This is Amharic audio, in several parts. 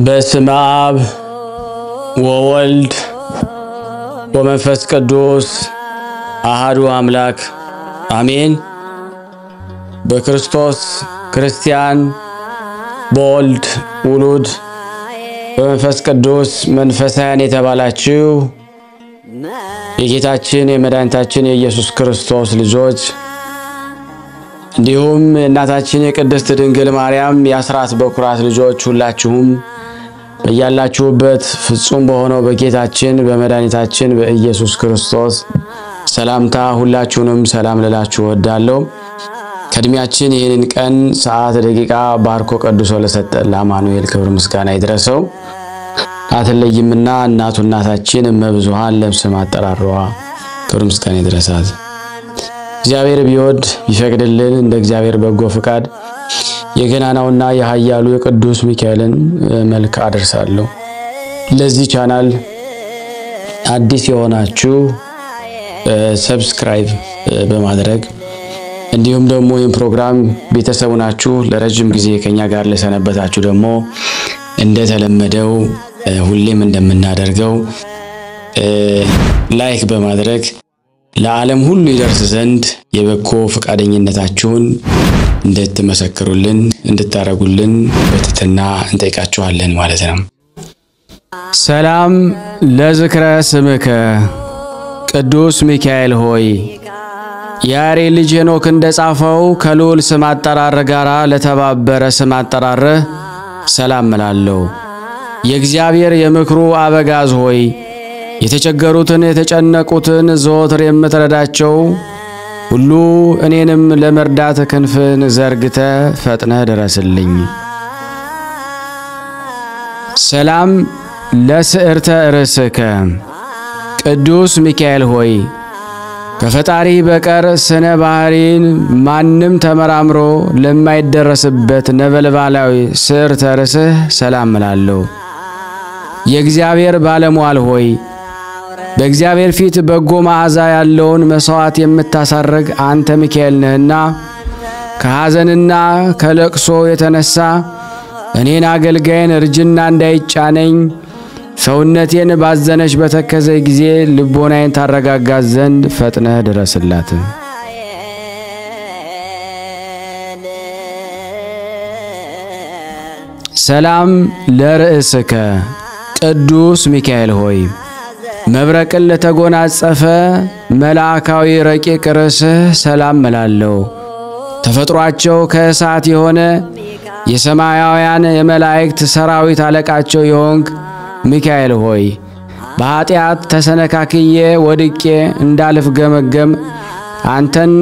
በስመ አብ ወወልድ ወመንፈስ ቅዱስ አሐዱ አምላክ አሜን። በክርስቶስ ክርስቲያን በወልድ ውሉድ በመንፈስ ቅዱስ መንፈሳውያን የተባላችሁ የጌታችን የመድኃኒታችን የኢየሱስ ክርስቶስ ልጆች እንዲሁም እናታችን የቅድስት ድንግል ማርያም የአስራት በኩራት ልጆች ሁላችሁም በያላችሁበት ፍጹም በሆነው በጌታችን በመድኃኒታችን በኢየሱስ ክርስቶስ ሰላምታ ሁላችሁንም ሰላም ልላችሁ እወዳለሁ። ከእድሜያችን ይህንን ቀን ሰዓት ደቂቃ ባርኮ ቀድሶ ለሰጠን ለአማኑኤል ክብር ምስጋና ይድረሰው። አትለይምና እናታችን እመብዙሃን ለስም አጠራሯ ክብር ምስጋና ይድረሳት። እግዚአብሔር ቢወድ ቢፈቅድልን እንደ እግዚአብሔር በጎ ፍቃድ የገናናውና የኃያሉ የቅዱስ ሚካኤልን መልክ አደርሳለሁ። ለዚህ ቻናል አዲስ የሆናችሁ ሰብስክራይብ በማድረግ እንዲሁም ደግሞ ይህን ፕሮግራም ቤተሰቡ ናችሁ ለረጅም ጊዜ ከኛ ጋር ለሰነበታችሁ ደግሞ እንደተለመደው ሁሌም እንደምናደርገው ላይክ በማድረግ ለዓለም ሁሉ ይደርስ ዘንድ የበጎ ፈቃደኝነታችሁን እንድትመሰክሩልን እንድታረጉልን በትህትና እንጠይቃችኋለን ማለት ነው። ሰላም ለዝክረ ስምከ ቅዱስ ሚካኤል ሆይ የያሬድ ልጅ ሄኖክ እንደጻፈው ከልዑል ስም አጠራር ጋራ ለተባበረ ስም አጠራር ሰላም እላለሁ። የእግዚአብሔር የምክሩ አበጋዝ ሆይ የተቸገሩትን የተጨነቁትን ዘወትር የምትረዳቸው ሁሉ እኔንም ለመርዳት ክንፍን ዘርግተ ፈጥነ ድረስልኝ። ሰላም ለስዕርተ ርእስከ ቅዱስ ሚካኤል ሆይ ከፈጣሪ በቀር ስነ ባህሪን ማንም ተመራምሮ ለማይደረስበት ነበልባላዊ ስዕርተ ርእስህ ሰላም እላለሁ። የእግዚአብሔር ባለሟል ሆይ በእግዚአብሔር ፊት በጎ መዓዛ ያለውን መስዋዕት የምታሳርግ አንተ ሚካኤል ነህና ከሐዘንና ከለቅሶ የተነሳ እኔን አገልጋይን እርጅና እንዳይጫነኝ ሰውነቴን ባዘነች በተከዘ ጊዜ ልቦናዬን ታረጋጋት ዘንድ ፈጥነህ ድረስላት። ሰላም ለርእስከ ቅዱስ ሚካኤል ሆይ መብረቅን ለተጎናጸፈ መላእካዊ ረቂቅ ርእስህ ሰላም እላለሁ። ተፈጥሯቸው ከእሳት የሆነ የሰማያውያን የመላእክት ሰራዊት አለቃቸው የሆንክ ሚካኤል ሆይ በኃጢአት ተሰነካክዬ ወድቄ እንዳልፍ ገመገም አንተን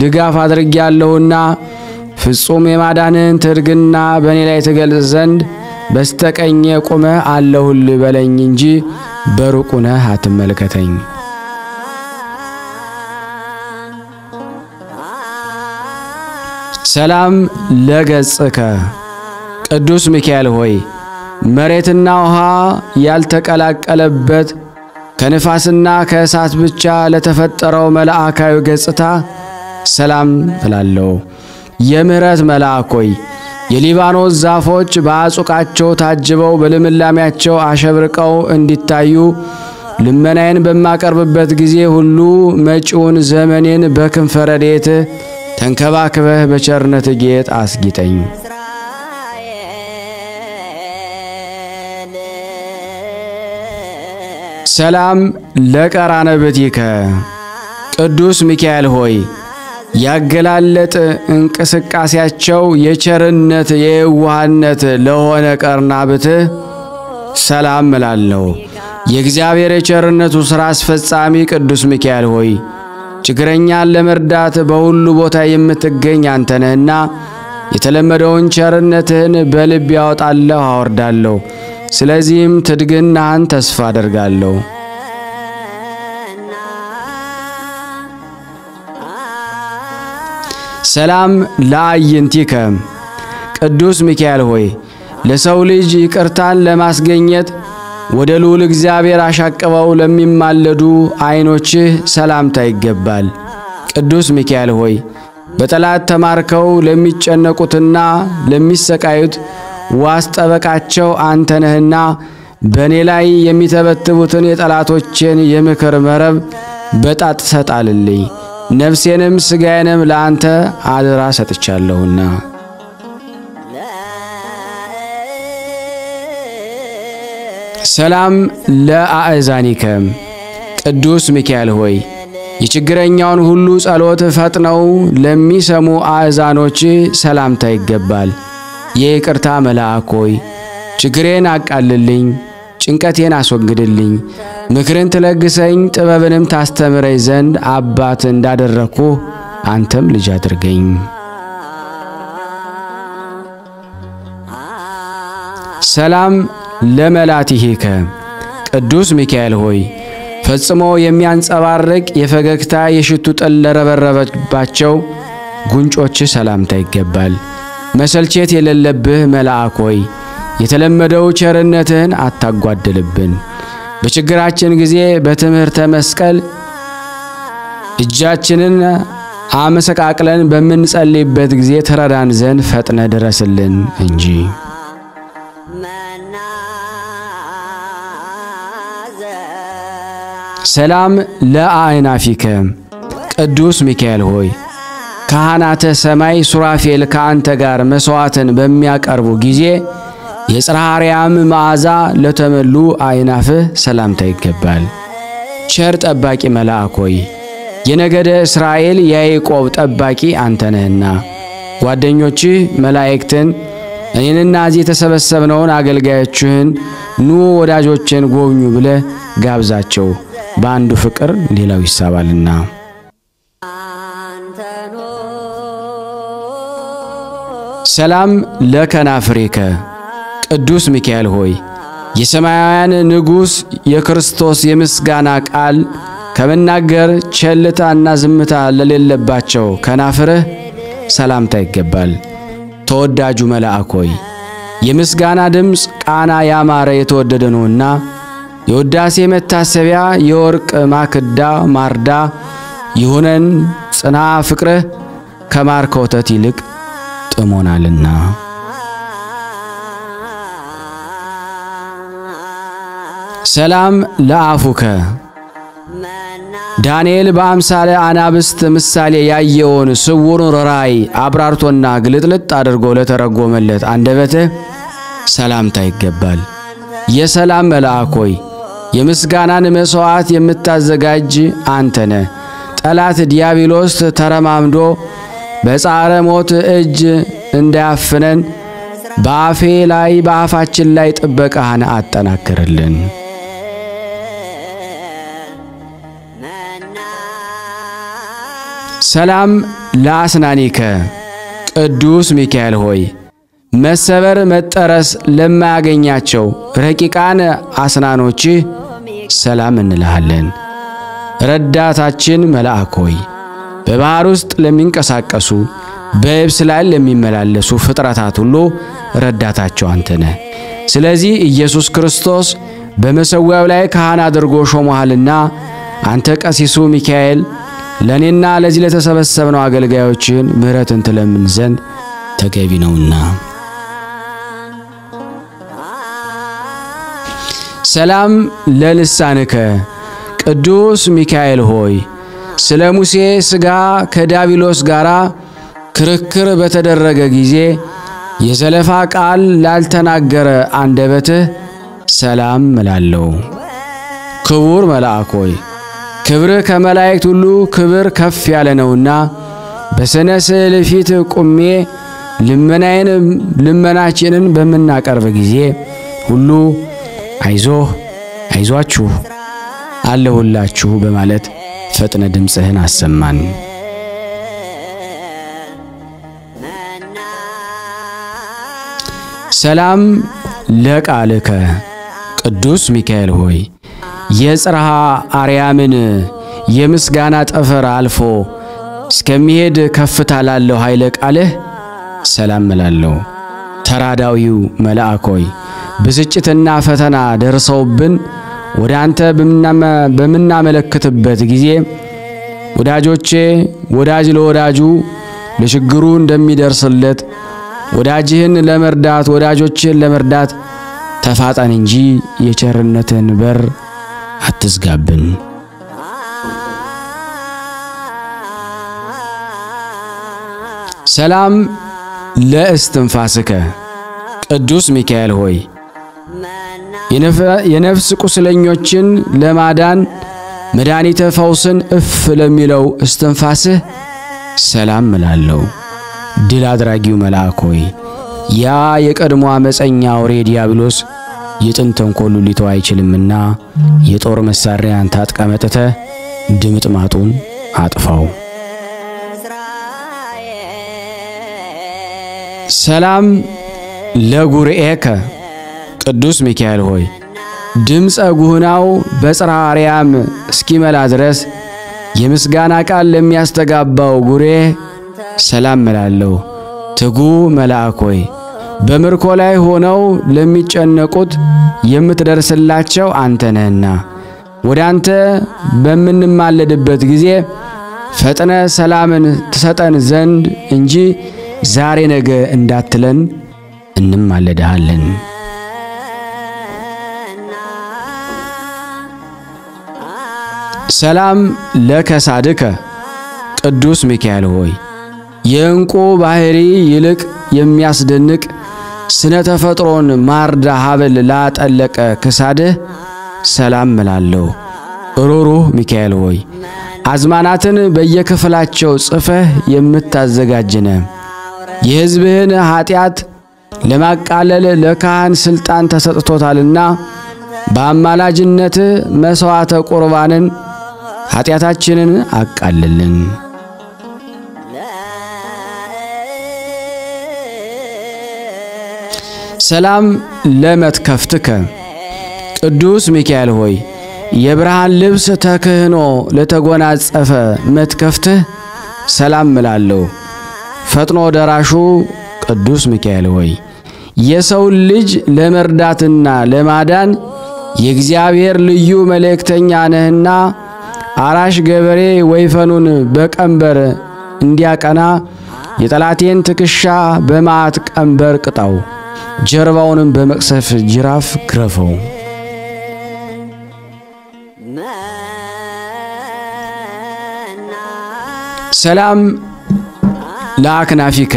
ድጋፍ አድርጌያለሁና ፍጹም የማዳንን ትርግና በእኔ ላይ ትገልጽ ዘንድ በስተቀኝ ቆመህ አለሁልህ በለኝ እንጂ በሩቅ ነህ አትመልከተኝ። ሰላም ለገጽከ ቅዱስ ሚካኤል ሆይ መሬትና ውሃ ያልተቀላቀለበት ከንፋስና ከእሳት ብቻ ለተፈጠረው መላእካዊ ገጽታ ሰላም እላለሁ። የምህረት መልአክ ሆይ የሊባኖስ ዛፎች በአጹቃቸው ታጅበው በልምላሜያቸው አሸብርቀው እንዲታዩ ልመናዬን በማቀርብበት ጊዜ ሁሉ መጪውን ዘመኔን በክንፈ ረድኤት ተንከባክበህ በቸርነት ጌጥ አስጊጠኝ። ሰላም ለቀራንብትከ ቅዱስ ሚካኤል ሆይ ያገላለጥ እንቅስቃሴያቸው የቸርነት የዋህነት ለሆነ ቀርናብት ሰላም እላለሁ። የእግዚአብሔር የቸርነቱ ሥራ አስፈጻሚ ቅዱስ ሚካኤል ሆይ ችግረኛን ለመርዳት በሁሉ ቦታ የምትገኝ አንተ ነህና የተለመደውን ቸርነትህን በልብ ያወጣለሁ አወርዳለሁ። ስለዚህም ትድግናህን ተስፋ አደርጋለሁ። ሰላም ለአዕይንቲከ ቅዱስ ሚካኤል ሆይ ለሰው ልጅ ይቅርታን ለማስገኘት ወደ ልዑል እግዚአብሔር አሻቅበው ለሚማለዱ ዓይኖችህ ሰላምታ ይገባል። ቅዱስ ሚካኤል ሆይ በጠላት ተማርከው ለሚጨነቁትና ለሚሰቃዩት ዋስ ጠበቃቸው አንተ ነህና በኔ ላይ የሚተበትቡትን የጠላቶችን የምክር መረብ በጣት ሰጣልልኝ። ነፍሴንም ስጋዬንም ለአንተ አደራ ሰጥቻለሁና። ሰላም ለአእዛኒከ ቅዱስ ሚካኤል ሆይ የችግረኛውን ሁሉ ጸሎት ፈጥነው ለሚሰሙ አእዛኖች ሰላምታ ይገባል። የይቅርታ መልአክ ሆይ ችግሬን አቃልልኝ፣ ጭንቀቴን አስወግድልኝ። ምክርን ትለግሰኝ ጥበብንም ታስተምረኝ ዘንድ አባት እንዳደረኩ አንተም ልጅ አድርገኝ። ሰላም ለመላቲሂከ ቅዱስ ሚካኤል ሆይ ፈጽሞ የሚያንጸባርቅ የፈገግታ የሽቱ ጠል ለረበረበባቸው ጉንጮች ሰላምታ ይገባል። መሰልቸት የሌለብህ መልአክ ሆይ የተለመደው ቸርነትህን አታጓድልብን። በችግራችን ጊዜ በትምህርተ መስቀል እጃችንን አመሰቃቅለን በምንጸልይበት ጊዜ ተረዳን ዘንድ ፈጥነ ድረስልን እንጂ። ሰላም ለአእናፊከ ቅዱስ ሚካኤል ሆይ ካህናተ ሰማይ ሱራፌል ከአንተ ጋር መስዋዕትን በሚያቀርቡ ጊዜ የጽርሐ አርያም መዓዛ ለተመሉ አይናፍህ ሰላምታ ይገባል። ቸር ጠባቂ መልአክ ሆይ የነገደ እስራኤል የያዕቆብ ጠባቂ አንተ ነህና ጓደኞችህ መላእክትን እኔንና እዚህ የተሰበሰብነውን አገልጋዮችህን ኑ ወዳጆችን ጎብኙ ብለህ ጋብዛቸው፣ በአንዱ ፍቅር ሌላው ይሳባልና። ሰላም ለከናፍሬከ ቅዱስ ሚካኤል ሆይ የሰማያውያን ንጉሥ የክርስቶስ የምስጋና ቃል ከመናገር ቸልታና ዝምታ ለሌለባቸው ከናፍርህ ሰላምታ ይገባል። ተወዳጁ መልአክ ሆይ የምስጋና ድምፅ ቃና ያማረ የተወደደ ነውና የውዳሴ መታሰቢያ የወርቅ ማክዳ ማርዳ ይሁነን። ጽና ፍቅርህ ከማር ከወተት ይልቅ ጥሞናልና። ሰላም ለአፉከ ዳንኤል በአምሳለ አናብስት ምሳሌ ያየውን ስውሩን ራእይ አብራርቶና ግልጥልጥ አድርጎ ለተረጎመለት አንደበትህ ሰላምታ ይገባል። የሰላም መልአክ ሆይ የምስጋናን መስዋዕት የምታዘጋጅ አንተ ነህ። ጠላት ዲያብሎስ ተረማምዶ በጻረ ሞት እጅ እንዳያፍነን በአፌ ላይ በአፋችን ላይ ጥበቃህን አጠናክርልን። ሰላም ለአስናኒከ ቅዱስ ሚካኤል ሆይ መሰበር መጠረስ ለማያገኛቸው ረቂቃን አስናኖች ሰላም እንልሃለን። ረዳታችን መልአክ ሆይ በባህር ውስጥ ለሚንቀሳቀሱ በየብስ ላይ ለሚመላለሱ ፍጥረታት ሁሉ ረዳታቸው አንተ ነህ። ስለዚህ ኢየሱስ ክርስቶስ በመሠዊያው ላይ ካህን አድርጎ ሾሞሃልና አንተ ቀሲሱ ሚካኤል ለኔና ለዚህ ለተሰበሰብነው አገልጋዮችን ምሕረትን ትለምን ዘንድ ተገቢ ነውና። ሰላም ለልሳንከ ቅዱስ ሚካኤል ሆይ ስለ ሙሴ ሥጋ ከዳቢሎስ ጋራ ክርክር በተደረገ ጊዜ የዘለፋ ቃል ላልተናገረ አንደበትህ ሰላም እላለሁ። ክቡር መልአክ ሆይ ክብር ከመላእክት ሁሉ ክብር ከፍ ያለ ነውና በሰነ ስዕል ፊት ቁሜ ልመናችንን በምናቀርብ ጊዜ ሁሉ አይዞህ አይዟችሁ አለሁላችሁ በማለት ፈጥነ ድምጽህን አሰማን። ሰላም ለቃልከ ቅዱስ ሚካኤል ሆይ የጽርሐ አርያምን የምስጋና ጠፈር አልፎ እስከሚሄድ ከፍታ ላለው ኃይለ ቃልህ ሰላም እላለሁ። ተራዳዊው መልአክ ሆይ ብስጭትና ፈተና ደርሰውብን ወደ አንተ በምናመለክትበት ጊዜ ወዳጆቼ ወዳጅ ለወዳጁ ለችግሩ እንደሚደርስለት ወዳጅህን ለመርዳት ወዳጆችን ለመርዳት ተፋጠን እንጂ የቸርነትን በር አትዝጋብን። ሰላም ለእስትንፋስከ ቅዱስ ሚካኤል ሆይ የነፍስ ቁስለኞችን ለማዳን መድኃኒተ ፈውስን እፍ ለሚለው እስትንፋስህ ሰላም እላለሁ። ድል አድራጊው መልአክ ሆይ ያ የቀድሞ አመፀኛ አውሬ ዲያብሎስ የጥንት ተንኮሉ ሊተው አይችልምና የጦር መሳሪያን ታጥቀ መጥተህ ድምጥማጡን አጥፋው። ሰላም ለጉርኤከ ቅዱስ ሚካኤል ሆይ ድምፀ ጉህናው በጽርሐ አርያም እስኪመላ ድረስ የምስጋና ቃል ለሚያስተጋባው ጉሬ ሰላም እላለሁ። ትጉ መልአክ ሆይ በምርኮ ላይ ሆነው ለሚጨነቁት የምትደርስላቸው አንተ ነህና ወደ አንተ በምንማለድበት ጊዜ ፈጥነ ሰላምን ትሰጠን ዘንድ እንጂ ዛሬ ነገ እንዳትለን እንማለድሃለን። ሰላም ለከሳድከ ቅዱስ ሚካኤል ሆይ የእንቁ ባህሪ ይልቅ የሚያስደንቅ ስነ ተፈጥሮን ማርዳ ሀብል ላጠለቀ ከሳድህ ሰላም እላለሁ። ሩሩህ ሚካኤል ሆይ አዝማናትን በየክፍላቸው ጽፈህ የምታዘጋጅነ የሕዝብህን ኃጢአት ለማቃለል ለካህን ስልጣን ተሰጥቶታልና በአማላጅነት መስዋዕተ ቁርባንን ኃጢአታችንን አቃልልን። ሰላም ለመትከፍትከ ቅዱስ ሚካኤል ሆይ የብርሃን ልብስ ተክህኖ ለተጎናጸፈ መትከፍትህ ሰላም እላለሁ። ፈጥኖ ደራሹ ቅዱስ ሚካኤል ሆይ የሰው ልጅ ለመርዳትና ለማዳን የእግዚአብሔር ልዩ መልእክተኛ ነህና አራሽ ገበሬ ወይፈኑን በቀንበር እንዲያቀና የጠላቴን ትከሻ በማት ቀንበር ቅጣው፣ ጀርባውንም በመቅሰፍ ጅራፍ ግረፈው። ሰላም ለአክናፊከ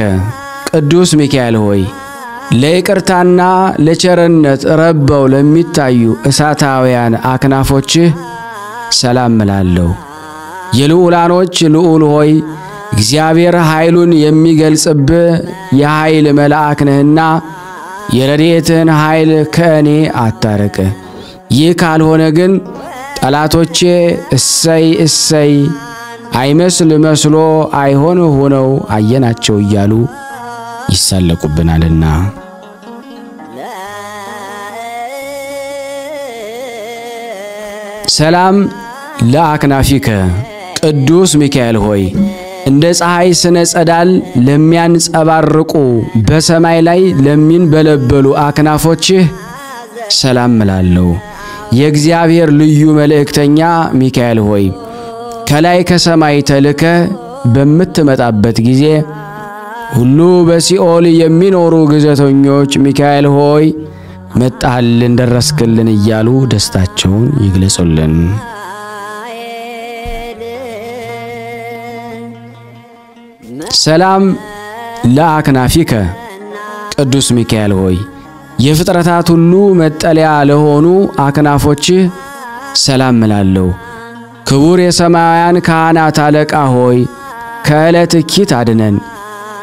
ቅዱስ ሚካኤል ሆይ ለይቅርታና ለቸርነት ረበው ለሚታዩ እሳታውያን አክናፎችህ ሰላም እላለሁ። የልዑላኖች ልዑል ሆይ እግዚአብሔር ኃይሉን የሚገልጽብህ የኃይል መልአክ ነህና የረድኤትህን ኃይል ከእኔ አታርቅ። ይህ ካልሆነ ግን ጠላቶቼ እሰይ እሰይ አይመስል መስሎ አይሆን ሆነው አየናቸው እያሉ ይሳለቁብናልና። ሰላም ለአክናፊከ ቅዱስ ሚካኤል ሆይ እንደ ፀሐይ ስነ ጸዳል ለሚያንጸባርቁ በሰማይ ላይ ለሚንበለበሉ አክናፎችህ ሰላም እላለሁ። የእግዚአብሔር ልዩ መልእክተኛ ሚካኤል ሆይ ከላይ ከሰማይ ተልከ በምትመጣበት ጊዜ ሁሉ በሲኦል የሚኖሩ ግዘተኞች ሚካኤል ሆይ መጣልን ደረስክልን እያሉ ደስታቸውን ይግለጹልን። ሰላም ለአክናፊከ ቅዱስ ሚካኤል ሆይ የፍጥረታት ሁሉ መጠለያ ለሆኑ አክናፎችህ ሰላም እላለሁ። ክቡር የሰማያውያን ካህናት አለቃ ሆይ ከዕለት ኪት አድነን፣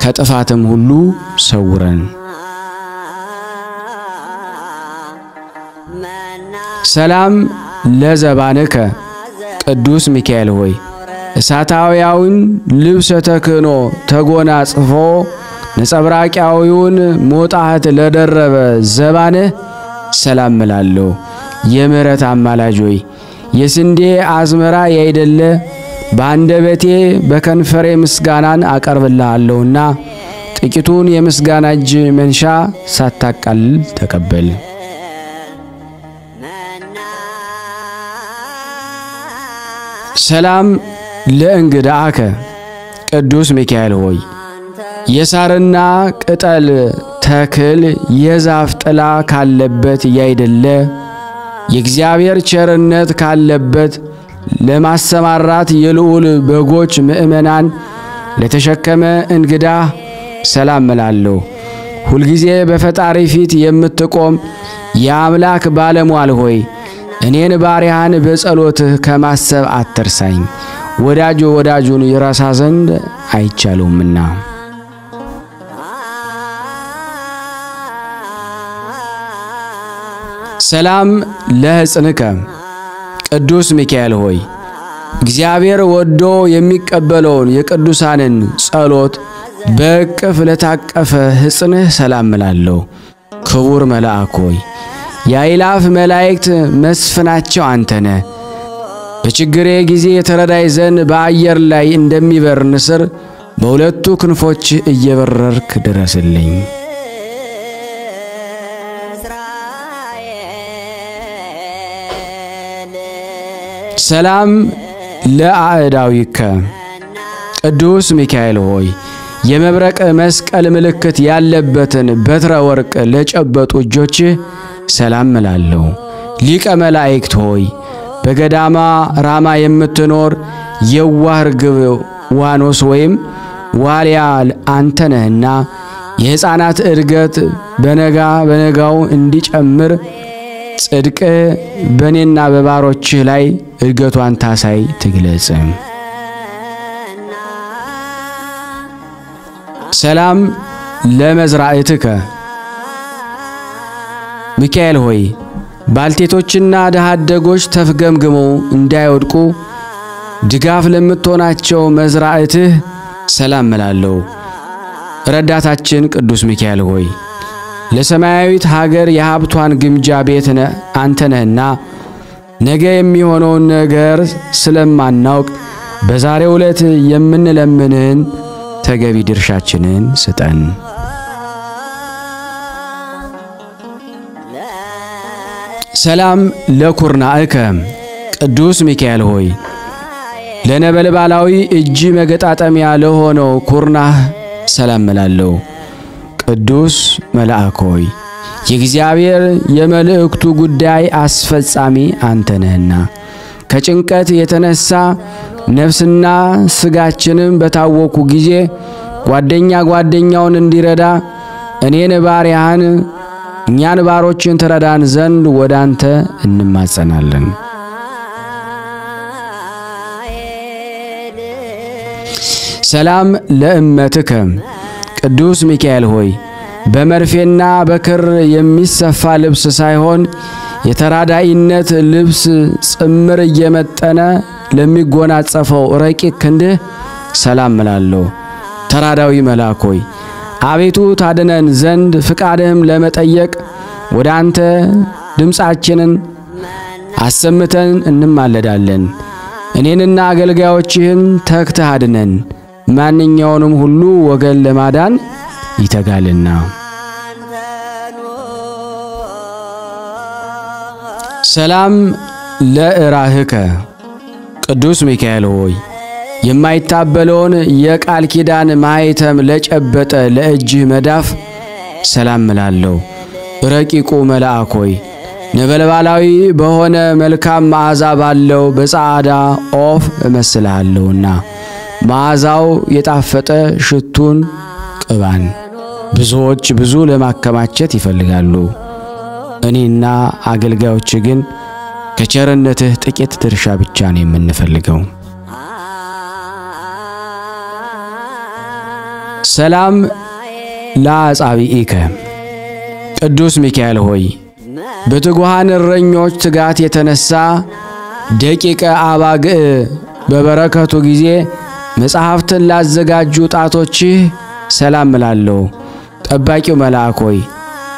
ከጥፋትም ሁሉ ሰውረን። ሰላም ለዘባንከ ቅዱስ ሚካኤል ሆይ እሳታዊያውን ልብሰ ተክህኖ ተጎናጽፎ ነጸብራቂያዊውን ሞጣት ለደረበ ዘባንህ ሰላም እላለሁ። የምሕረት አማላጅ ሆይ የስንዴ አዝመራ ያይደለ በአንደበቴ በከንፈሬ ምስጋናን አቀርብልሃለሁና ጥቂቱን የምስጋና እጅ መንሻ ሳታቃልል ተቀበል። ሰላም ለእንግዳከ ቅዱስ ሚካኤል ሆይ የሳርና ቅጠል ተክል የዛፍ ጥላ ካለበት ያይደለ የእግዚአብሔር ቸርነት ካለበት ለማሰማራት የልዑል በጎች ምእመናን ለተሸከመ እንግዳ ሰላም እላለሁ። ሁልጊዜ በፈጣሪ ፊት የምትቆም የአምላክ ባለሟል ሆይ እኔን ባሪያህን በጸሎትህ ከማሰብ አትርሳኝ። ወዳጁ ወዳጁን ይረሳ ዘንድ አይቻለውምና። ሰላም ለሕፅንከ ቅዱስ ሚካኤል ሆይ እግዚአብሔር ወዶ የሚቀበለውን የቅዱሳንን ጸሎት በእቅፍ ለታቀፈ ሕፅንህ ሰላም እላለሁ። ክቡር መልአክ ሆይ የአእላፍ መላእክት መስፍናቸው አንተነ በችግሬ ጊዜ ተረዳይ ዘንድ በአየር ላይ እንደሚበር ንስር በሁለቱ ክንፎች እየበረርክ ድረስልኝ። ሰላም ለአዕዳዊከ ቅዱስ ሚካኤል ሆይ የመብረቅ መስቀል ምልክት ያለበትን በትረ ወርቅ ለጨበጡ እጆች ሰላም እላለሁ። ሊቀ መላእክት ሆይ በገዳማ ራማ የምትኖር የዋህ ርግብ ዋኖስ ወይም ዋልያ አንተ ነህና የሕፃናት እድገት በነጋው እንዲጨምር ጽድቅ በኔና በባሮችህ ላይ እድገቷን ታሳይ ትግለጽ። ሰላም ለመዝራእትከ ሚካኤል ሆይ ባልቴቶችና ድሃ አደጎች ተፍገምግመው እንዳይወድቁ ድጋፍ ለምትሆናቸው መዝራእትህ ሰላም እላለሁ። ረዳታችን ቅዱስ ሚካኤል ሆይ ለሰማያዊት ሀገር የሀብቷን ግምጃ ቤት አንተ ነህና ነገ የሚሆነውን ነገር ስለማናውቅ በዛሬው ዕለት የምንለምንህን ተገቢ ድርሻችንን ስጠን። ሰላም ለኩርናእከ ቅዱስ ሚካኤል ሆይ ለነበልባላዊ እጅ መገጣጠሚያ ለሆነው ኩርናህ ሰላም እላለሁ። ቅዱስ መልአክ ሆይ የእግዚአብሔር የመልእክቱ ጉዳይ አስፈጻሚ አንተ ነህና ከጭንቀት የተነሳ ነፍስና ስጋችንን በታወኩ ጊዜ ጓደኛውን እንዲረዳ እኔን ባሪያህን እኛን ባሮችን ተረዳን ዘንድ ወዳንተ እንማጸናለን። ሰላም ለእመትከ ቅዱስ ሚካኤል ሆይ በመርፌና በክር የሚሰፋ ልብስ ሳይሆን የተራዳኢነት ልብስ ጽምር እየመጠነ ለሚጎናጸፈው ረቂቅ ክንድህ ሰላም እላለሁ። ተራዳዊ መልአክ ሆይ አቤቱ ታድነን ዘንድ ፍቃድህም ለመጠየቅ ወደ አንተ ድምፃችንን አሰምተን እንማለዳለን። እኔንና አገልጋዮችህን ተግተህ አድነን፣ ማንኛውንም ሁሉ ወገን ለማዳን ይተጋልና። ሰላም ለእራህከ ቅዱስ ሚካኤል ሆይ የማይታበለውን የቃል ኪዳን ማኅተም ለጨበጠ ለእጅህ መዳፍ ሰላም እላለሁ። ረቂቁ መልአክ ሆይ ነበልባላዊ በሆነ መልካም መዓዛ ባለው በጻዕዳ ኦፍ እመስልሃለሁና መዓዛው የጣፈጠ ሽቱን ቅባን ብዙዎች ብዙ ለማከማቸት ይፈልጋሉ። እኔና አገልጋዮች ግን ከቸርነትህ ጥቂት ድርሻ ብቻ ነው የምንፈልገው። ሰላም ለአጻብዒከ ቅዱስ ሚካኤል ሆይ በትጉሃን እረኞች ትጋት የተነሳ ደቂቀ አባግዕ በበረከቱ ጊዜ መጽሐፍትን ላዘጋጁ ጣቶችህ ሰላም እላለሁ። ጠባቂው መልአክ ሆይ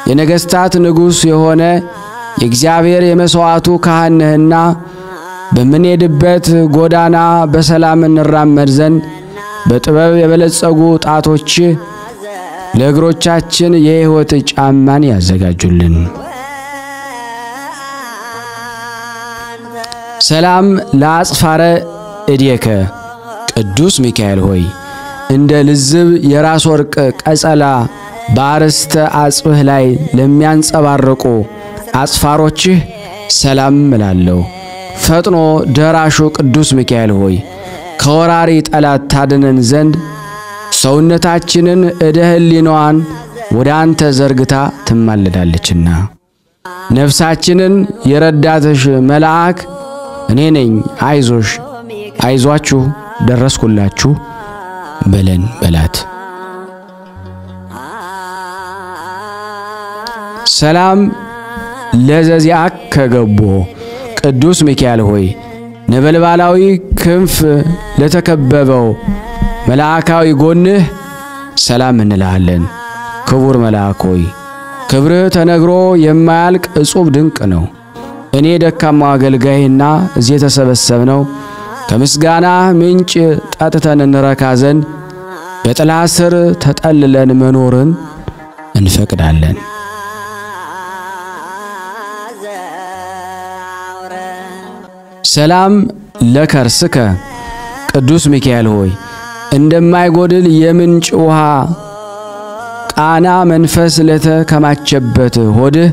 የነገሥታት ንጉሥ የሆነ የእግዚአብሔር የመሥዋዕቱ ካህን ነህና በምንሄድበት ጎዳና በሰላም እንራመድ ዘንድ በጥበብ የበለጸጉ ጣቶች ለእግሮቻችን የሕይወት ጫማን ያዘጋጁልን። ሰላም ለአጽፋረ እዴከ ቅዱስ ሚካኤል ሆይ እንደ ልዝብ የራስ ወርቅ ቀጸላ በአርስተ አጽብህ ላይ ለሚያንጸባርቁ አጽፋሮችህ ሰላም እላለሁ። ፈጥኖ ደራሹ ቅዱስ ሚካኤል ሆይ ከወራሪ ጠላት ታድነን ዘንድ ሰውነታችንን እደ ሕሊናዋን ወደ አንተ ዘርግታ ትማለዳለችና ነፍሳችንን የረዳትሽ መልአክ እኔ ነኝ አይዞሽ አይዟችሁ ደረስኩላችሁ በለን በላት። ሰላም ለዘዚአክ ከገቦ ቅዱስ ሚካኤል ሆይ ነበልባላዊ ክንፍ ለተከበበው መልአካዊ ጎንህ ሰላም እንልሃለን። ክቡር መልአክ ሆይ ክብርህ ተነግሮ የማያልቅ እጹብ ድንቅ ነው። እኔ ደካማው አገልጋይና እዚህ የተሰበሰብነው ከምስጋና ምንጭ ጠጥተን እንረካ ዘንድ በጥላ ስር ተጠልለን መኖርን እንፈቅዳለን። ሰላም ለከርስከ ቅዱስ ሚካኤል ሆይ እንደማይጎድል የምንጭ ውሃ ቃና መንፈስ ለተከማቸበት ሆድህ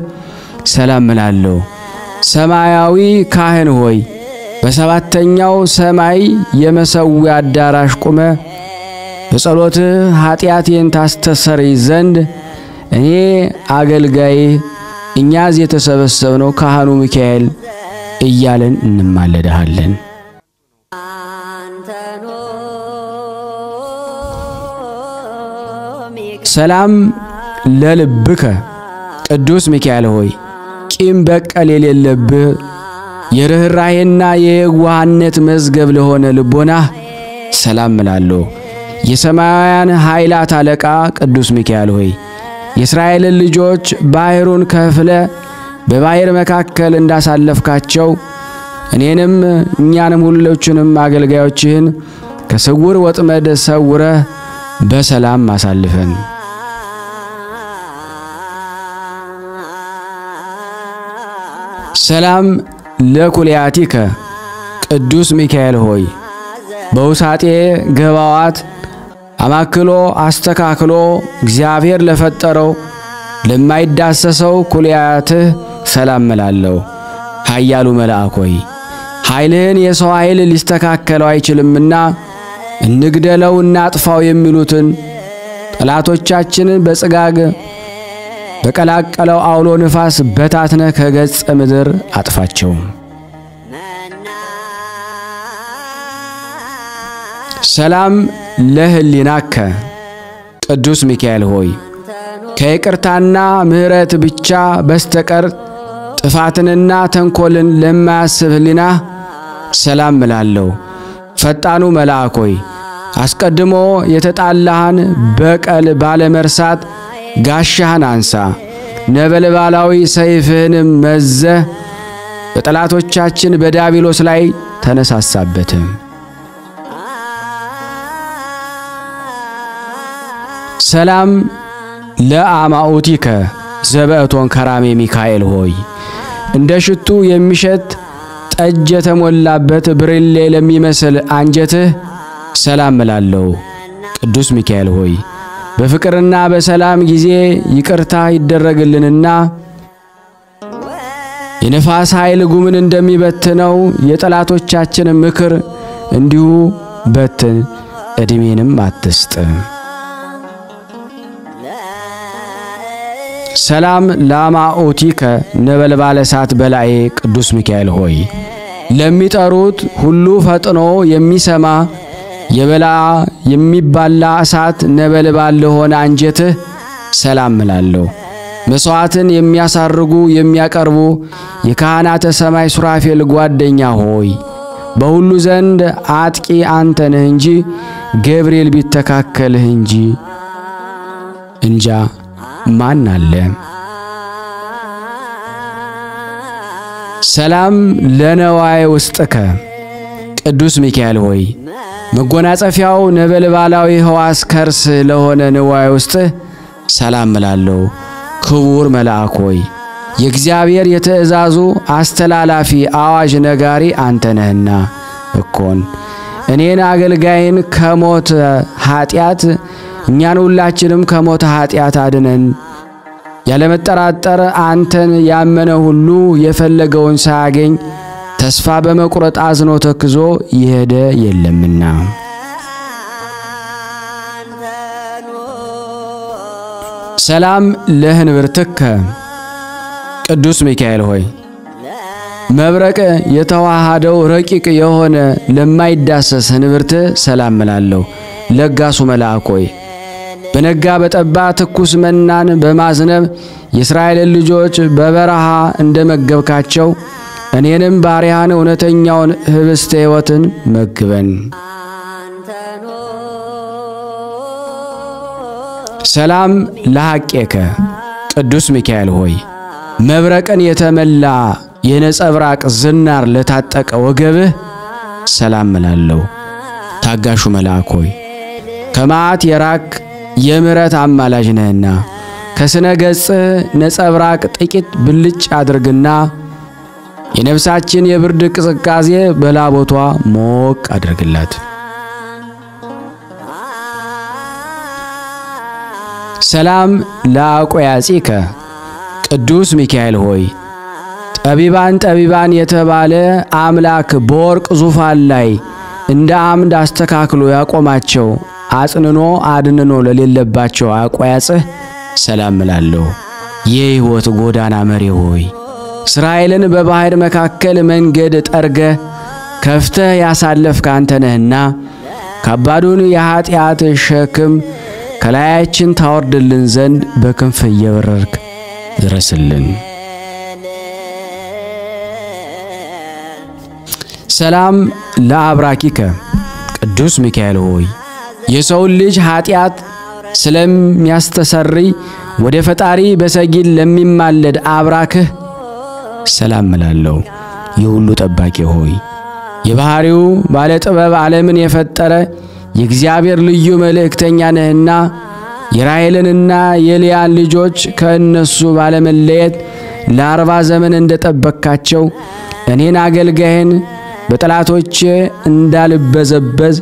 ሰላም እላለሁ። ሰማያዊ ካህን ሆይ በሰባተኛው ሰማይ የመሰዊያ አዳራሽ ቁመ በጸሎትህ ኃጢአቴን ታስተሰርይ ዘንድ እኔ አገልጋይ እኛ እዚህ የተሰበሰብነው ካህኑ ሚካኤል እያለን እንማለዳለን። ሰላም ለልብከ ቅዱስ ሚካኤል ሆይ ቂም በቀል የሌለብህ የርህራሄና የየዋህነት መዝገብ ለሆነ ልቦና ሰላም እላለሁ። የሰማያውያን ኃይላት አለቃ ቅዱስ ሚካኤል ሆይ የእስራኤልን ልጆች ባህሩን ከፍለ በባህር መካከል እንዳሳለፍካቸው እኔንም እኛንም ሁሎችንም አገልጋዮችህን ከስውር ወጥመድ ሰውረህ በሰላም አሳልፈን። ሰላም ለኩልያቲከ ቅዱስ ሚካኤል ሆይ በውሳጤ ገባዋት አማክሎ አስተካክሎ እግዚአብሔር ለፈጠረው ለማይዳሰሰው ኩልያትህ ሰላም እላለሁ። ኃያሉ መልአክ ሆይ ኃይልህን የሰው ኃይል ሊስተካከለው አይችልምና እንግደለው እናጥፋው የሚሉትን ጠላቶቻችንን በጽጋግ በቀላቀለው አውሎ ንፋስ በታትነ ከገጸ ምድር አጥፋቸው። ሰላም ለህሊናከ ቅዱስ ሚካኤል ሆይ ከይቅርታና ምሕረት ብቻ በስተቀር ጥፋትንና ተንኮልን ለማያስብ ህሊና ሰላም እላለሁ። ፈጣኑ መልአክ ሆይ አስቀድሞ የተጣላህን በቀል ባለመርሳት ጋሻህን አንሳ፣ ነበልባላዊ ሰይፍህንም መዘህ በጠላቶቻችን በዲያብሎስ ላይ ተነሳሳበት። ሰላም ለአማኡቲከ ዘበእቶን ከራሜ ሚካኤል ሆይ እንደ ሽቱ የሚሸት ጠጅ የተሞላበት ብርሌ ለሚመስል አንጀትህ ሰላም እላለሁ። ቅዱስ ሚካኤል ሆይ በፍቅርና በሰላም ጊዜ ይቅርታ ይደረግልንና የነፋስ ኃይል ጉምን እንደሚበትነው የጠላቶቻችን ምክር እንዲሁ በትን፣ እድሜንም አትስጥ። ሰላም ለአማኡቲከ ነበልባለ እሳት በላዬ ቅዱስ ሚካኤል ሆይ ለሚጠሩት ሁሉ ፈጥኖ የሚሰማ የበላ የሚባላ እሳት ነበልባል ለሆነ አንጀትህ ሰላም እላለሁ። መስዋዕትን የሚያሳርጉ የሚያቀርቡ የካህናተ ሰማይ ሱራፌል ጓደኛ ሆይ በሁሉ ዘንድ አጥቂ አንተ ነህ እንጂ ገብርኤል ቢተካከልህ እንጃ ማን አለ። ሰላም ለነዋይ ውስጥከ ቅዱስ ሚካኤል ሆይ መጎናጸፊያው ነበልባላዊ ሕዋስ ከርስ ለሆነ ነዋይ ውስጥ ሰላም እላለሁ። ክቡር መልአክ ሆይ የእግዚአብሔር የትእዛዙ አስተላላፊ አዋጅ ነጋሪ አንተ ነህና እኮን እኔን አገልጋይን ከሞት ኃጢአት እኛን ሁላችንም ከሞት ኃጢአት አድነን። ያለመጠራጠር አንተን ያመነ ሁሉ የፈለገውን ሳያገኝ ተስፋ በመቁረጥ አዝኖ ተክዞ ይሄደ የለምና። ሰላም ለህንብርትከ ቅዱስ ሚካኤል ሆይ መብረቅ የተዋሃደው ረቂቅ የሆነ ለማይዳሰስ ህንብርት ሰላም እላለሁ። ለጋሱ መልአክ ሆይ በነጋ በጠባ ትኩስ መናን በማዝነብ የእስራኤልን ልጆች በበረሃ እንደመገብካቸው እኔንም ባሪያን እውነተኛውን ህብስተ ሕይወትን መግበን። ሰላም ለሐቄከ ቅዱስ ሚካኤል ሆይ መብረቅን የተመላ የነጸብራቅ ዝናር ለታጠቀ ወገብህ ሰላም እላለሁ። ታጋሹ መልአክ ሆይ ከመዓት የራቅ የምሕረት አማላጅ ነህና ከስነ ገጽህ ነጸብራቅ ጥቂት ብልጭ አድርግና የነፍሳችን የብርድ ቅዝቃዜ በላቦቷ ሞቅ አድርግላት። ሰላም ለአቆያጺከ ቅዱስ ሚካኤል ሆይ ጠቢባን የተባለ አምላክ በወርቅ ዙፋን ላይ እንደ አምድ አስተካክሎ ያቆማቸው አጽንኖ አድንኖ ለሌለባቸው አቆያጽህ ሰላም እላለሁ። የሕይወት ጎዳና መሪ ሆይ እስራኤልን በባህር መካከል መንገድ ጠርገ ከፍተህ ያሳለፍክ አንተ ነህና ከባዱን የኃጢአት ሸክም ከላያችን ታወርድልን ዘንድ በክንፍ እየበረርክ ድረስልን። ሰላም ለአብራኪከ ቅዱስ ሚካኤል ሆይ የሰው ልጅ ኃጢአት ስለሚያስተሰርይ ወደ ፈጣሪ በሰጊድ ለሚማለድ አብራክህ ሰላም እላለሁ። የሁሉ ጠባቂ ሆይ የባህሪው ባለ ጥበብ ዓለምን የፈጠረ የእግዚአብሔር ልዩ መልእክተኛ ነህና የራሔልንና የልያን ልጆች ከእነሱ ባለመለየት ለ40 ዘመን እንደጠበቅካቸው እኔን አገልጋይን በጠላቶቼ እንዳልበዘበዝ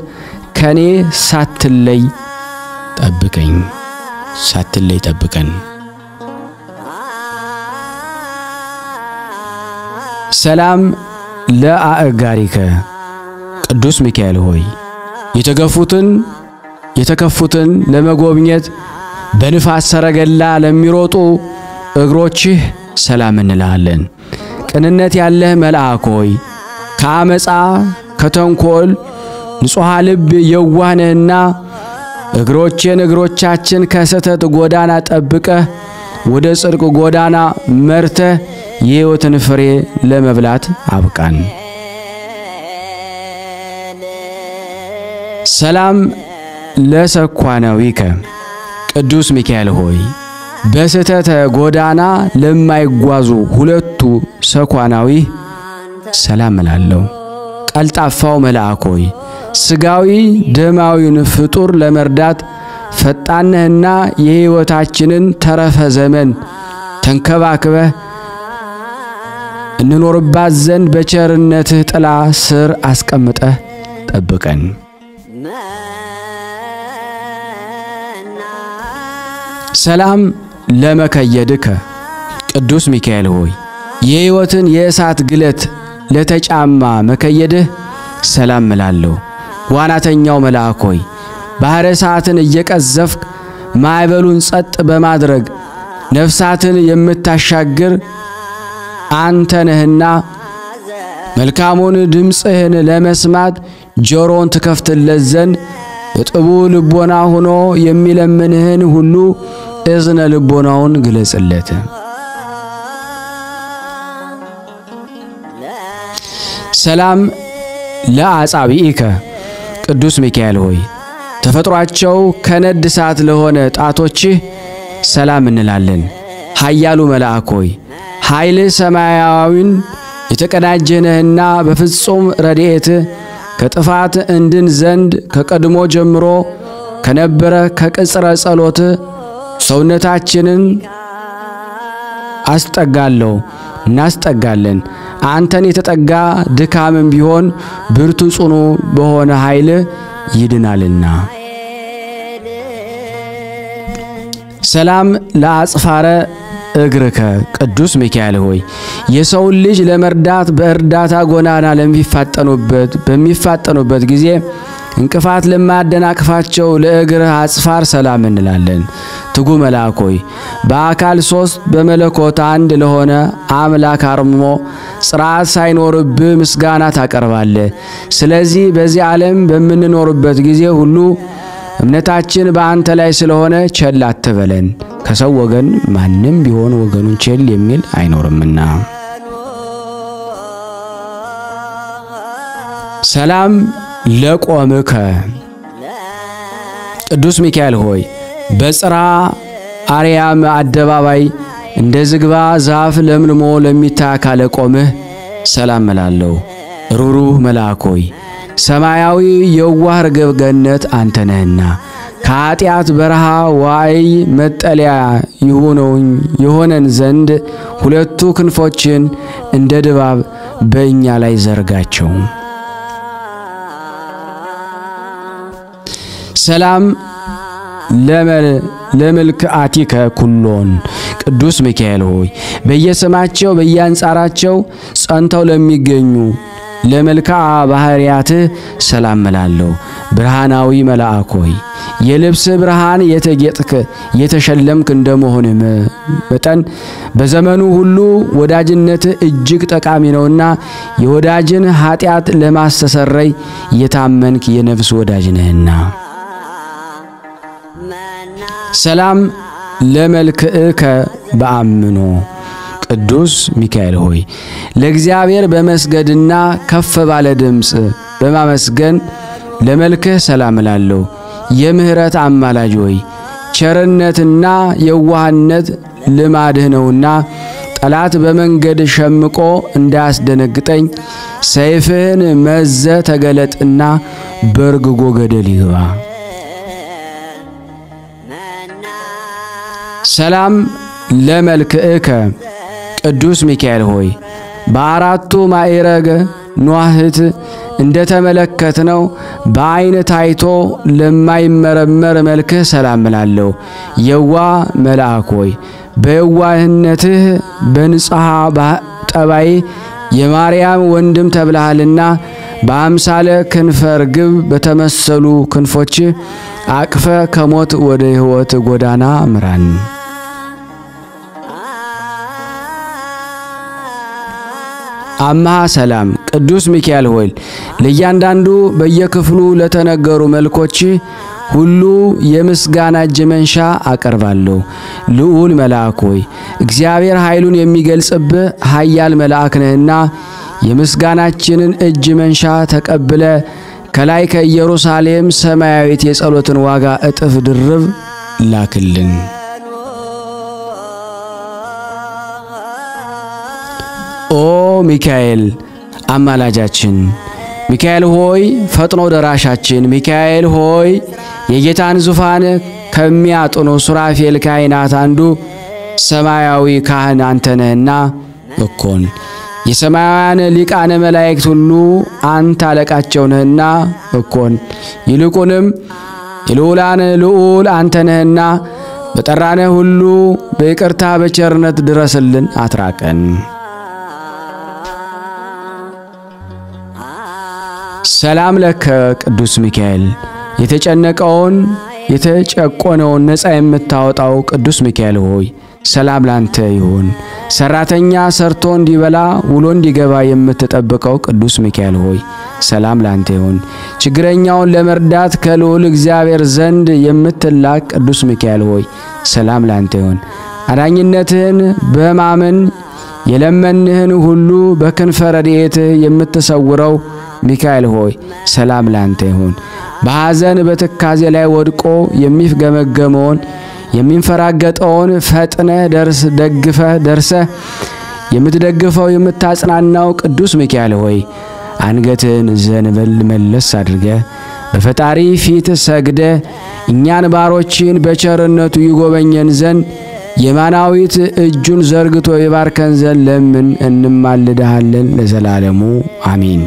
ከኔ ሳትለይ ጠብቀን። ሰላም ለአእጋሪከ ቅዱስ ሚካኤል ሆይ የተከፉትን ለመጎብኘት በንፋስ ሰረገላ ለሚሮጡ እግሮችህ ሰላም እንላለን። ቅንነት ያለህ መልአክ ሆይ ከአመፃ ከተንኮል ንጹሕ ልብ የዋህነህና እግሮቻችን ከስተት ጎዳና ጠብቀህ ወደ ጽድቅ ጎዳና መርተህ የሕይወትን ፍሬ ለመብላት አብቃን። ሰላም ለሰኳናዊከ ቅዱስ ሚካኤል ሆይ በስተተ ጎዳና ለማይጓዙ ሁለቱ ሰኳናዊ ሰላም እላለሁ። ቀልጣፋው መልአክ ሆይ ስጋዊ ደማዊን ፍጡር ለመርዳት ፈጣንህና የሕይወታችንን ተረፈ ዘመን ተንከባክበህ እንኖርባት ዘንድ በቸርነትህ ጥላ ስር አስቀምጠህ ጠብቀን። ሰላም ለመከየድከ ቅዱስ ሚካኤል ሆይ የሕይወትን የእሳት ግለት ለተጫማ መከየድህ ሰላም እላለሁ። ዋናተኛው መልአክ ሆይ ባህረ እሳትን እየቀዘፍክ ማዕበሉን ጸጥ በማድረግ ነፍሳትን የምታሻግር አንተ ነህና መልካሙን ድምፅህን ለመስማት ጆሮን ትከፍትለት ዘንድ በጥቡ ልቦና ሆኖ የሚለምንህን ሁሉ እዝነ ልቦናውን ግለጽለት። ሰላም ለአጻብኢከ ቅዱስ ሚካኤል ሆይ ተፈጥሯቸው ከነድ እሳት ለሆነ ጣቶችህ ሰላም እንላለን። ኃያሉ መልአክ ሆይ ኃይል ሰማያዊን የተቀዳጀነህና በፍጹም ረድኤት ከጥፋት እንድን ዘንድ ከቀድሞ ጀምሮ ከነበረ ከቅጽረ ጸሎት ሰውነታችንን እናስጠጋለን። አንተን የተጠጋ ድካምም ቢሆን ብርቱ ጽኑ በሆነ ኃይል ይድናልና። ሰላም ለአጽፋረ እግርከ ቅዱስ ሚካኤል ሆይ የሰው ልጅ ለመርዳት በእርዳታ ጎዳና በሚፋጠኑበት ጊዜ እንቅፋት ለማደናቅፋቸው ለእግርህ አጽፋር ሰላም እንላለን። ትጉ መልአክ ሆይ በአካል 3 በመለኮት አንድ ለሆነ አምላክ አርምሞ ጽርዓት ሳይኖርብህ ምስጋና ታቀርባለህ። ስለዚህ በዚህ ዓለም በምንኖርበት ጊዜ ሁሉ እምነታችን በአንተ ላይ ስለሆነ ቸል አትበለን። ከሰው ወገን ማንም ቢሆን ወገኑን ቸል የሚል አይኖርምና። ሰላም ለቆምከ ቅዱስ ሚካኤል ሆይ በጽርሐ አርያም አደባባይ እንደ ዝግባ ዛፍ ለምልሞ ለሚታይ አካለ ቆምህ ሰላም እላለሁ። ሩሩህ መልአክ ሆይ ሰማያዊ የዋህ ርግብ ገነት አንተ ነህና ከኃጢአት በረሃ ዋይ መጠለያ የሆነን ዘንድ ሁለቱ ክንፎችን እንደ ድባብ በእኛ ላይ ዘርጋቸው። ሰላም ለመልክዓቲከ ኩሎን ቅዱስ ሚካኤል ሆይ በየስማቸው በየአንጻራቸው ጸንተው ለሚገኙ ለመልክዓ ባህሪያትህ ሰላም እላለሁ። ብርሃናዊ መልአክ ሆይ የልብስ ብርሃን የተጌጥክ የተሸለምክ እንደመሆንህ መጠን በዘመኑ ሁሉ ወዳጅነት እጅግ ጠቃሚ ነውና የወዳጅን ኃጢአት ለማስተሰረይ የታመንክ የነፍስ ወዳጅ ነህና። ሰላም ለመልክዕከ በአምኖ ቅዱስ ሚካኤል ሆይ ለእግዚአብሔር በመስገድና ከፍ ባለ ድምጽ በማመስገን ለመልክህ ሰላም እላለሁ። የምህረት አማላጅ ሆይ ቸርነትና የዋህነት ልማድህ ነውና ጠላት በመንገድ ሸምቆ እንዳያስደነግጠኝ ሰይፍህን መዘ ተገለጥና በርግጎ ገደል ይግባ። ሰላም ለመልክዕከ ቅዱስ ሚካኤል ሆይ በአራቱ ማዕረገ ኗህት እንደተመለከትነው በአይን ታይቶ ለማይመረመር መልክህ ሰላም እላለሁ። የዋህ መልአክ ሆይ በየዋህነትህ በንጽሐ ጠባይ የማርያም ወንድም ተብለሃልና በአምሳለ ክንፈ ርግብ በተመሰሉ ክንፎች አቅፈ ከሞት ወደ ሕይወት ጎዳና ምራን። አምሃ ሰላም ቅዱስ ሚካኤል ሆይ ለእያንዳንዱ በየክፍሉ ለተነገሩ መልኮች ሁሉ የምስጋና እጅ መንሻ አቀርባለሁ። ልዑል መልአክ ሆይ እግዚአብሔር ኃይሉን የሚገልጽብህ ኃያል መልአክ ነህና የምስጋናችንን እጅ መንሻ ተቀብለ ከላይ ከኢየሩሳሌም ሰማያዊት የጸሎትን ዋጋ እጥፍ ድርብ ላክልን። ኦ ሚካኤል አማላጃችን፣ ሚካኤል ሆይ ፈጥኖ ደራሻችን፣ ሚካኤል ሆይ የጌታን ዙፋን ከሚያጥኑ ሱራፌል ካህናት አንዱ ሰማያዊ ካህን አንተ ነህና እኮን የሰማያውያን ሊቃነ መላእክት ሁሉ አንተ አለቃቸው ነህና እኮን ይልቁንም የልዑላን ልዑል አንተ ነህና በጠራነህ ሁሉ በይቅርታ በቸርነት ድረስልን፣ አትራቀን። ሰላም ለከ ቅዱስ ሚካኤል የተጨነቀውን የተጨቆነውን ነፃ የምታወጣው ቅዱስ ሚካኤል ሆይ ሰላም ላንተ ይሁን። ሰራተኛ ሰርቶ እንዲበላ ውሎ እንዲገባ የምትጠብቀው ቅዱስ ሚካኤል ሆይ ሰላም ላንተ ይሁን። ችግረኛውን ለመርዳት ከልዑል እግዚአብሔር ዘንድ የምትላክ ቅዱስ ሚካኤል ሆይ ሰላም ላንተ ይሁን። አዳኝነትህን በማመን የለመንህን ሁሉ በክንፈ ረድኤትህ የምትሰውረው ሚካኤል ሆይ ሰላም ላንተ ይሁን። በሐዘን በትካዜ ላይ ወድቆ የሚፍገመገመውን የሚንፈራገጠውን ፈጥነ ደርሰ የምትደግፈው የምታጽናናው ቅዱስ ሚካኤል ሆይ አንገትን ዘንበል መለስ አድርገ በፈጣሪ ፊት ሰግደ እኛን ባሮችን በቸርነቱ ይጎበኘን ዘንድ የማናዊት እጁን ዘርግቶ ይባርከን ዘንድ ለምን እንማልድሃለን ለዘላለሙ አሜን።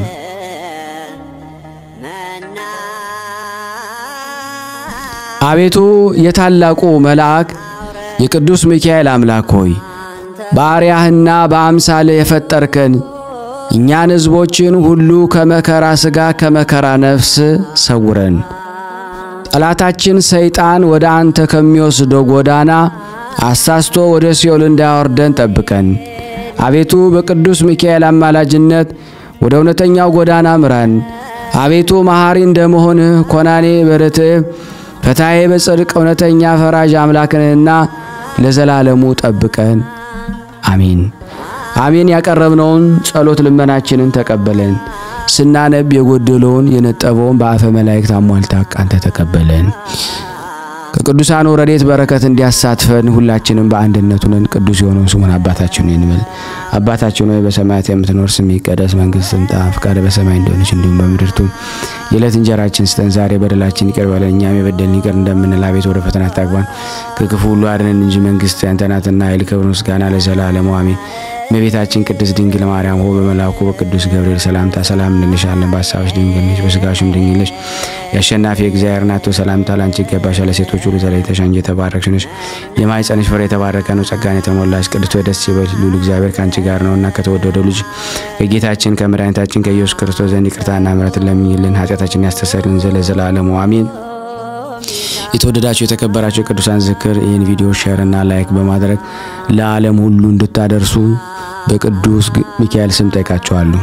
አቤቱ የታላቁ መልአክ የቅዱስ ሚካኤል አምላክ ሆይ ባሪያህና በአምሳለ የፈጠርከን እኛን ሕዝቦችን ሁሉ ከመከራ ሥጋ ከመከራ ነፍስ ሰውረን። ጠላታችን ሰይጣን ወደ አንተ ከሚወስደው ጎዳና አሳስቶ ወደ ሲኦል እንዳያወርደን ጠብቀን። አቤቱ በቅዱስ ሚካኤል አማላጅነት ወደ እውነተኛው ጎዳና ምራን። አቤቱ መሐሪ እንደመሆንህ ኮናኔ በርትዕ ፈታሔ በጽድቅ እውነተኛ ፈራጅ አምላክንና ለዘላለሙ ጠብቀን አሜን አሜን። ያቀረብነውን ጸሎት ልመናችንን ተቀበለን። ስናነብ የጎደለውን የነጠበውን በአፈ መላእክት አሟልታ አንተ ተቀበለን። ከቅዱሳን ረድኤት በረከት እንዲያሳትፈን ሁላችንም በአንድነት ሆነን ቅዱስ የሆነውን ስሙን አባታችን ሆይ እንበል። አባታችን ሆይ በሰማያት የምትኖር ስምህ ይቀደስ፣ መንግሥትህ ትምጣ፣ ፈቃድህ በሰማይ እንደሆነች እንዲሁም በምድር ትሁን። የዕለት እንጀራችንን ስጠን ዛሬ፣ በደላችንን ይቅር በለን እኛም የበደሉንን ይቅር እንደምንል፣ አቤቱ ወደ ፈተና አታግባን ከክፉ ሁሉ አድነን እንጂ መንግሥት ያንተ ናትና ኃይል፣ ክብር፣ ምስጋና ለዘላለሙ አሜን። እመቤታችን ቅድስት ድንግል ማርያም ሆይ በመልአኩ በቅዱስ ገብርኤል ሰላምታ ሰላም እንልሻለን። በሐሳብሽ ድንግል ነሽ፣ በሥጋሽም ድንግል ነሽ። የአሸናፊ እግዚአብሔር እናት ሰላምታ ላንቺ ይገባሻል። ለሴቶች ሁሉ ተለይተሽ አንቺ የተባረክሽ ነሽ፣ የማኅፀንሽ ፍሬ የተባረከ ነው። ጸጋን የተሞላሽ ቅድስት ሆይ ደስ ይበልሽ፣ ልዑል እግዚአብሔር ከአንቺ ጋር ነውና ከተወደደው ልጅ ከጌታችን ከመድኃኒታችን ከኢየሱስ ክርስቶስ ዘንድ ይቅርታና ምሕረትን ለምኝልን ኃጢአታችንን ያስተሰርይልን ዘንድ ለዘላለሙ አሜን። የተወደዳችሁ የተከበራችሁ ቅዱሳን ዝክር ይህን ቪዲዮ ሼር እና ላይክ በማድረግ ለዓለም ሁሉ እንድታደርሱ በቅዱስ ሚካኤል ስም ጠይቃችኋለሁ።